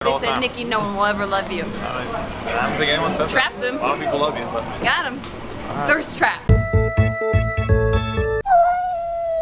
They said, Nikki, no one will ever love you. I don't think anyone said that. Trapped him. A lot of people love you, but... Got him. Thirst trap.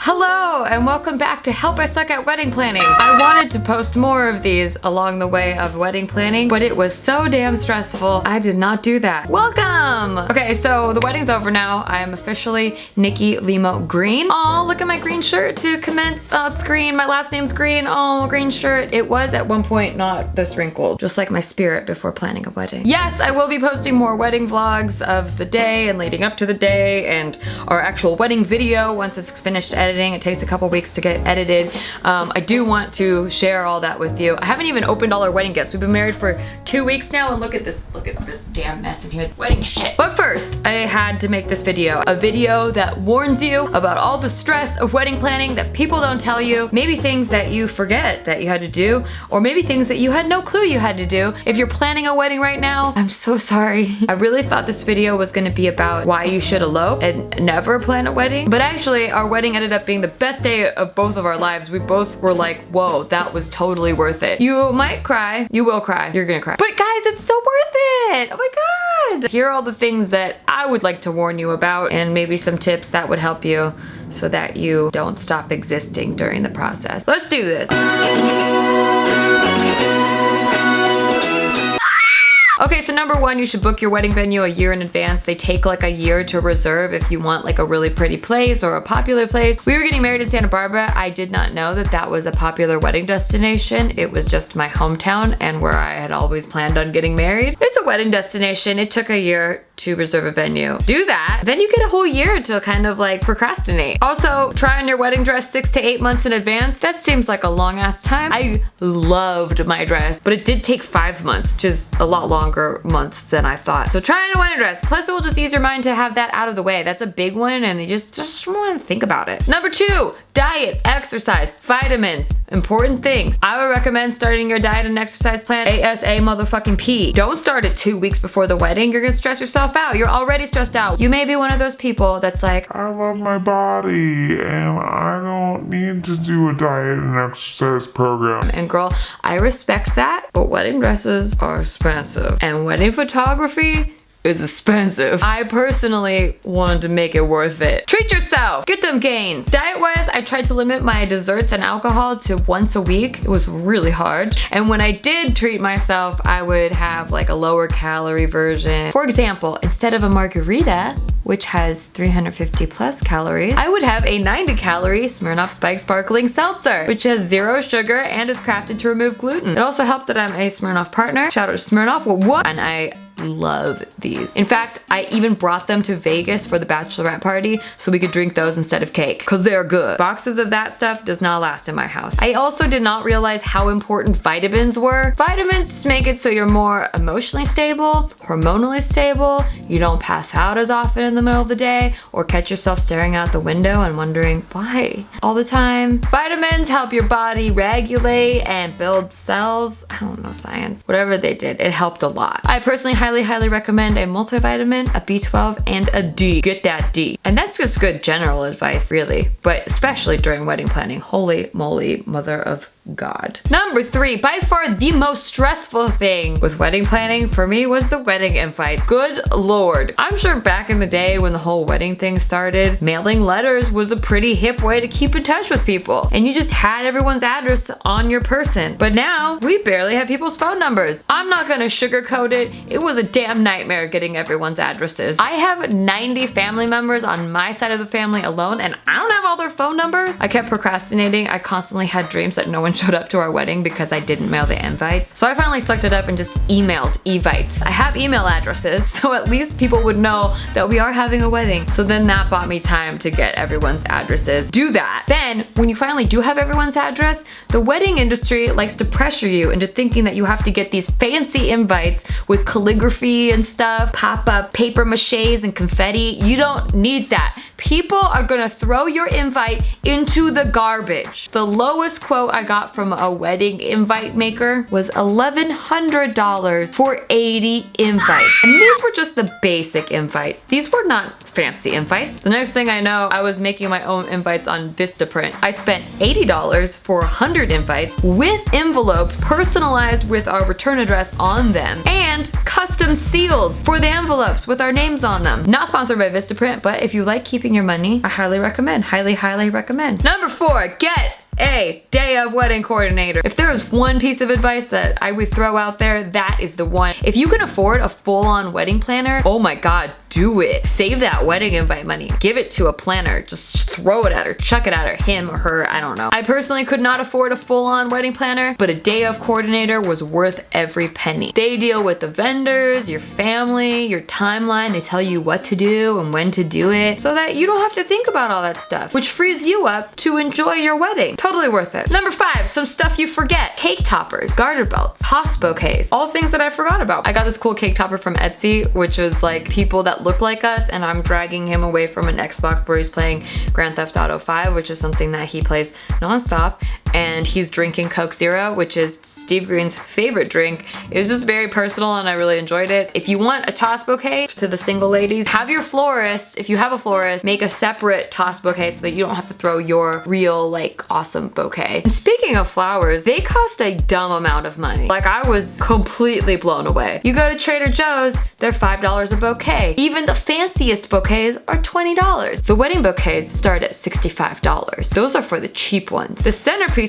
Hello and welcome back to Help I Suck at Wedding Planning. I wanted to post more of these along the way of wedding planning, but it was so damn stressful, I did not do that. Welcome! Okay, so the wedding's over now. I am officially Nikki Limo Green. Oh, look at my green shirt to commence. Oh, it's green. My last name's green. Oh, green shirt. It was at one point not this wrinkled, just like my spirit before planning a wedding. Yes, I will be posting more wedding vlogs of the day and leading up to the day and our actual wedding video once it's finished editing. It takes a couple weeks to get edited. I do want to share all that with you. I haven't even opened all our wedding gifts. We've been married for 2 weeks now and look at this damn mess in here. Wedding shit. But first, I had to make this video. A video that warns you about all the stress of wedding planning that people don't tell you. Maybe things that you forget that you had to do, or maybe things that you had no clue you had to do. If you're planning a wedding right now, I'm so sorry. I really thought this video was gonna be about why you should elope and never plan a wedding. But actually, our wedding ended up being the best day of both of our lives. We both were like, whoa, that was totally worth it. You might cry. You will cry. You're gonna cry. But guys, it's so worth it. Oh my God. Here are all the things that I would like to warn you about and maybe some tips that would help you so that you don't stop existing during the process. Let's do this. Okay, so number one, you should book your wedding venue a year in advance. They take like a year to reserve if you want like a really pretty place or a popular place. We were getting married in Santa Barbara. I did not know that that was a popular wedding destination. It was just my hometown and where I had always planned on getting married. It's a wedding destination. It took a year to reserve a venue. Do that, then you get a whole year to kind of like procrastinate. Also, try on your wedding dress 6 to 8 months in advance. That seems like a long ass time. I loved my dress, but it did take 5 months, which is a lot longer months than I thought. So try on a wedding dress. Plus it will just ease your mind to have that out of the way. That's a big one and you just want to think about it. Number two, diet, exercise, vitamins, important things. I would recommend starting your diet and exercise plan ASA motherfucking P. Don't start it 2 weeks before the wedding. You're gonna stress yourself out. You're already stressed out. You may be one of those people that's like, I love my body and I don't need to do a diet and exercise program. And girl, I respect that, but wedding dresses are expensive and wedding photography is expensive. I personally wanted to make it worth it. Treat yourself. Get them gains. Diet-wise, I tried to limit my desserts and alcohol to once a week. It was really hard. And when I did treat myself, I would have like a lower calorie version. For example, instead of a margarita, which has 350 plus calories, I would have a 90 calorie Smirnoff Spike Sparkling Seltzer, which has 0 sugar and is crafted to remove gluten. It also helped that I'm a Smirnoff partner. Shout out to Smirnoff. What? And I love these. In fact, I even brought them to Vegas for the bachelorette party so we could drink those instead of cake because they're good. Boxes of that stuff does not last in my house. I also did not realize how important vitamins were. Vitamins just make it so you're more emotionally stable, hormonally stable, you don't pass out as often in the middle of the day or catch yourself staring out the window and wondering why all the time. Vitamins help your body regulate and build cells. I don't know science. Whatever they did, it helped a lot. I personally highly recommend a multivitamin, a B12, and a D. Get that D. And that's just good general advice, really, but especially during wedding planning. Holy moly, mother of God. Number three, by far the most stressful thing with wedding planning for me was the wedding invites. Good Lord. I'm sure back in the day when the whole wedding thing started, mailing letters was a pretty hip way to keep in touch with people. And you just had everyone's address on your person. But now we barely have people's phone numbers. I'm not gonna sugarcoat it. It was a damn nightmare getting everyone's addresses. I have 90 family members on my side of the family alone and I don't have all their phone numbers. I kept procrastinating. I constantly had dreams that no one showed up to our wedding because I didn't mail the invites. So I finally sucked it up and just emailed evites. I have email addresses, so at least people would know that we are having a wedding. So then that bought me time to get everyone's addresses. Do that. Then when you finally do have everyone's address, the wedding industry likes to pressure you into thinking that you have to get these fancy invites with calligraphy and stuff, pop-up paper maches and confetti. You don't need that. People are gonna throw your invite into the garbage. The lowest quote I got got from a wedding invite maker was $1,100 for 80 invites. And these were just the basic invites. These were not fancy invites. The next thing I know, I was making my own invites on Vistaprint. I spent $80 for 100 invites with envelopes personalized with our return address on them and custom seals for the envelopes with our names on them. Not sponsored by Vistaprint, but if you like keeping your money, I highly recommend. Highly, highly recommend. Number 4, get a day of wedding coordinator. If there is one piece of advice that I would throw out there, that is the one. If you can afford a full-on wedding planner, oh my God, do it. Save that wedding invite money. Give it to a planner. Just throw it at her, chuck it at her, him or her, I don't know. I personally could not afford a full-on wedding planner, but a day of coordinator was worth every penny. They deal with the vendors, your family, your timeline. They tell you what to do and when to do it so that you don't have to think about all that stuff, which frees you up to enjoy your wedding. Totally worth it. Number 5, some stuff you forget. Cake toppers, garter belts, house bouquets, all things that I forgot about. I got this cool cake topper from Etsy, which was like people that look like us, and I'm dragging him away from an Xbox where he's playing Grand Theft Auto 5, which is something that he plays nonstop, and he's drinking Coke Zero, which is Steve Green's favorite drink. It was just very personal and I really enjoyed it. If you want a toss bouquet to the single ladies, have your florist, if you have a florist, make a separate toss bouquet so that you don't have to throw your real like awesome bouquet. And speaking of flowers, they cost a dumb amount of money. Like I was completely blown away. You go to Trader Joe's, they're $5 a bouquet. Even the fanciest bouquets are $20. The wedding bouquets start at $65. Those are for the cheap ones. The centerpieces,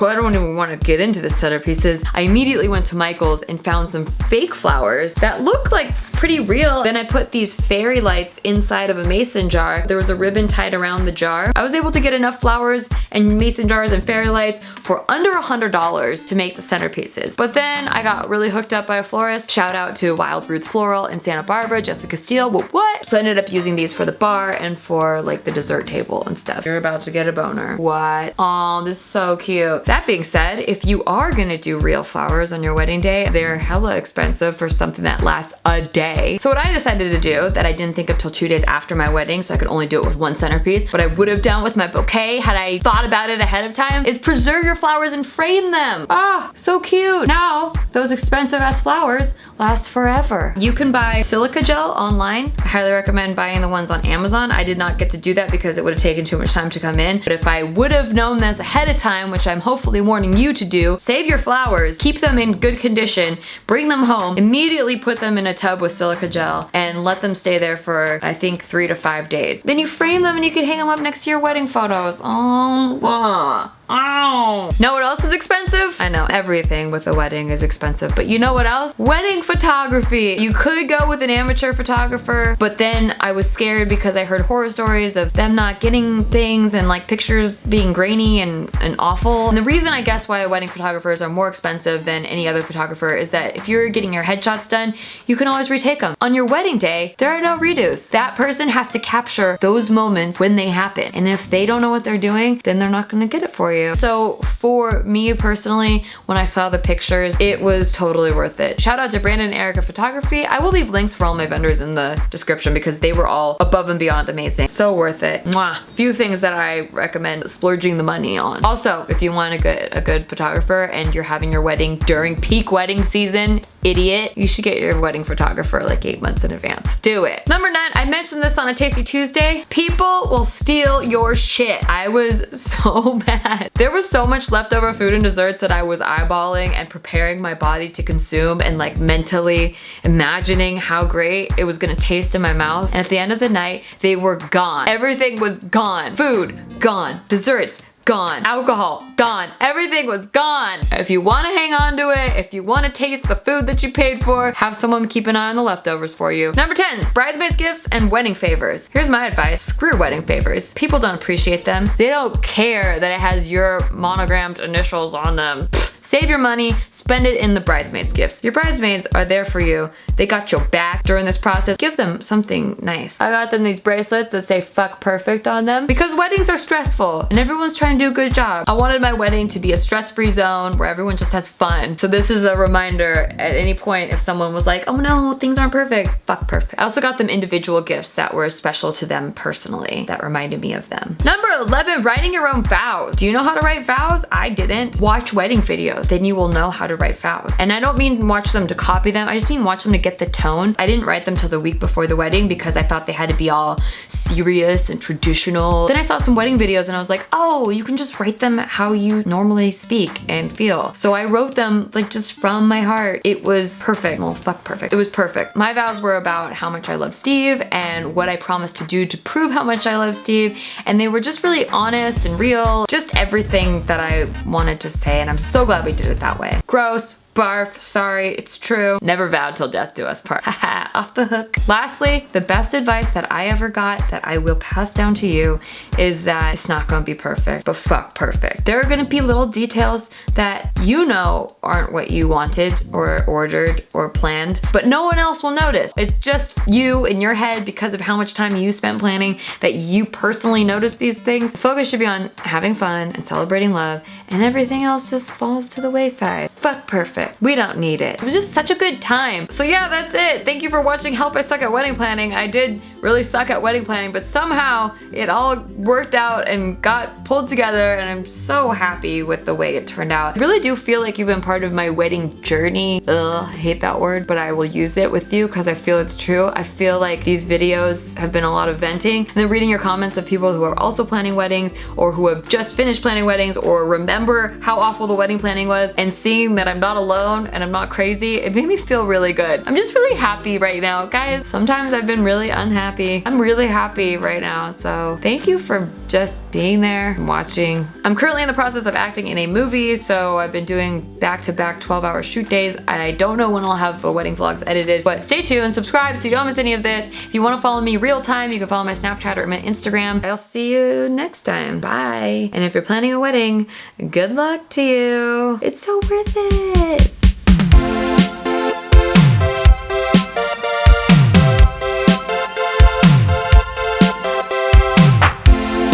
I don't even want to get into the centerpieces. I immediately went to Michael's and found some fake flowers that looked like pretty real. Then I put these fairy lights inside of a mason jar. There was a ribbon tied around the jar. I was able to get enough flowers and mason jars and fairy lights for under $100 to make the centerpieces. But then I got really hooked up by a florist. Shout out to Wild Roots Floral in Santa Barbara, Jessica Steele, what? So I ended up using these for the bar and for like the dessert table and stuff. You're about to get a boner. What? Oh, this is so cute. That being said, if you are gonna do real flowers on your wedding day, they're hella expensive for something that lasts a day. So what I decided to do that I didn't think of till 2 days after my wedding, so I could only do it with one centerpiece, what I would have done with my bouquet had I thought about it ahead of time, is preserve your flowers and frame them. Ah, so cute. Now, those expensive ass flowers last forever. You can buy silica gel online. I highly recommend buying the ones on Amazon. I did not get to do that because it would have taken too much time to come in. But if I would have known this ahead of time, which I'm hopefully warning you to do, save your flowers, keep them in good condition, bring them home, immediately put them in a tub with silica gel and let them stay there for I think 3 to 5 days. Then you frame them and you can hang them up next to your wedding photos. Oh. Oh. Know what else is expensive? I know everything with a wedding is expensive, but you know what else? Wedding photography. You could go with an amateur photographer, but then I was scared because I heard horror stories of them not getting things and like pictures being grainy and awful. And the reason I guess why wedding photographers are more expensive than any other photographer is that if you're getting your headshots done, you can always retake them. On your wedding day, there are no redos. That person has to capture those moments when they happen. And if they don't know what they're doing, then they're not gonna get it for you. So for me personally, when I saw the pictures, it was totally worth it. Shout out to Brandon and Erica Photography. I will leave links for all my vendors in the description because they were all above and beyond amazing. So worth it. Mwah. Few things that I recommend splurging the money on. Also, if you want a good photographer and you're having your wedding during peak wedding season, idiot, you should get your wedding photographer like 8 months in advance. Do it. Number 9, I mentioned this on a Tasty Tuesday. People will steal your shit. I was so mad. There was so much leftover food and desserts that I was eyeballing and preparing my body to consume and like mentally imagining how great it was gonna taste in my mouth. And at the end of the night, they were gone. Everything was gone. Food, gone. Desserts, gone. Alcohol, gone. Everything was gone. If you want to hang on to it, if you want to taste the food that you paid for, have someone keep an eye on the leftovers for you. Number 10, bridesmaids gifts and wedding favors. Here's my advice. Screw wedding favors. People don't appreciate them. They don't care that it has your monogrammed initials on them. Save your money, spend it in the bridesmaids gifts. Your bridesmaids are there for you. They got your back during this process. Give them something nice. I got them these bracelets that say fuck perfect on them because weddings are stressful and everyone's trying to do a good job. I wanted my wedding to be a stress-free zone where everyone just has fun. So this is a reminder at any point if someone was like, oh no, things aren't perfect, fuck perfect. I also got them individual gifts that were special to them personally that reminded me of them. Number 11, writing your own vows. Do you know how to write vows? I didn't. Watch wedding videos, then you will know how to write vows. And I don't mean watch them to copy them, I just mean watch them to get the tone. I didn't write them till the week before the wedding because I thought they had to be all serious and traditional. Then I saw some wedding videos and I was like, oh, you can just write them how you normally speak and feel. So I wrote them like just from my heart. It was perfect. Well, fuck perfect. It was perfect. My vows were about how much I love Steve and what I promised to do to prove how much I love Steve. And they were just really honest and real. Just everything that I wanted to say. And I'm so glad we did it that way. Gross. Barf, sorry, it's true. Never vowed till death do us part. Haha, off the hook. Lastly, the best advice that I ever got that I will pass down to you is that it's not gonna be perfect, but fuck perfect. There are gonna be little details that you know aren't what you wanted or ordered or planned, but no one else will notice. It's just you in your head because of how much time you spent planning that you personally notice these things. The focus should be on having fun and celebrating love, and everything else just falls to the wayside. Fuck perfect. We don't need it. It was just such a good time. So yeah, that's it. Thank you for watching Help I Suck at Wedding Planning. I did really suck at wedding planning, but somehow it all worked out and got pulled together, and I'm so happy with the way it turned out. I really do feel like you've been part of my wedding journey. Ugh, I hate that word, but I will use it with you because I feel it's true. I feel like these videos have been a lot of venting, and then reading your comments of people who are also planning weddings or who have just finished planning weddings or remember how awful the wedding planning was, and seeing that I'm not alone and I'm not crazy, it made me feel really good. I'm just really happy right now. Guys, sometimes I've been really unhappy. I'm really happy right now, so thank you for just being there and watching. I'm currently in the process of acting in a movie, so I've been doing back-to-back 12-hour shoot days. I don't know when I'll have the wedding vlogs edited, but stay tuned and subscribe so you don't miss any of this. If you want to follow me real time, you can follow my Snapchat or my Instagram. I'll see you next time. Bye. And if you're planning a wedding, good luck to you. It's so worth it.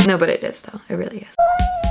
No, but it is though. It really is.